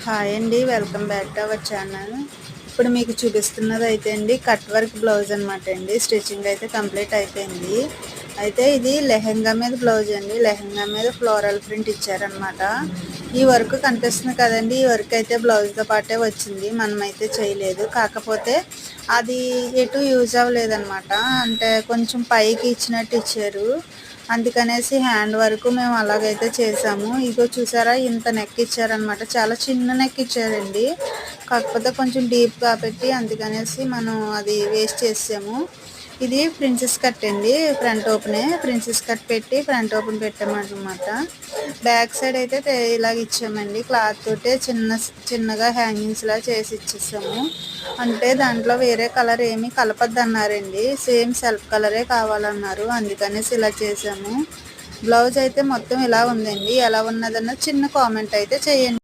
Hi అండి, welcome back to our channel. ఇప్పుడు మీకు చూపిస్తున్నది అయితే అండి కట్ వర్క్ బ్లౌజ్ అనమాట అండి. స్టిచ్చింగ్ అయితే కంప్లీట్ అయిపోయింది. అయితే ఇది లెహెంగా మీద బ్లౌజ్ అండి. లెహెంగా మీద ఫ్లోరల్ ప్రింట్ ఇచ్చారనమాట. ఈ వర్క్ కనిపిస్తుంది కదండి, ఈ వర్క్ అయితే బ్లౌజ్తో పాటే వచ్చింది, మనమైతే చేయలేదు. కాకపోతే అది ఎటు యూజ్ అవ్వలేదన్నమాట. అంటే కొంచెం పైకి ఇచ్చినట్టు ఇచ్చారు, అందుకనేసి హ్యాండ్ వరకు మేము అలాగైతే చేసాము. ఇగో చూసారా, ఇంత నెక్ ఇచ్చారనమాట. చాలా చిన్న నెక్ ఇచ్చారండి, కాకపోతే కొంచెం డీప్గా పెట్టి అందుకనేసి మనం అది వేస్ట్ చేసాము. ఇది ప్రిన్సెస్ కట్ అండి, ఫ్రంట్ ఓపెనే ప్రిన్సెస్ కట్ పెట్టి ఫ్రంట్ ఓపెన్ పెట్టామన్నమాట. బ్యాక్ సైడ్ అయితే ఇలాగ ఇచ్చామండి, క్లాత్ తోటే చిన్నగా హ్యాంగింగ్స్ లా చేసి ఇచ్చేసాము. అంటే దాంట్లో వేరే కలర్ ఏమీ కలపద్దు అన్నారండి, సేమ్ సెల్ఫ్ కలరే కావాలన్నారు, అందుకనేసి ఇలా చేసాము. బ్లౌజ్ అయితే మొత్తం ఇలా ఉందండి. ఎలా ఉన్నదన్న చిన్న కామెంట్ అయితే చేయండి.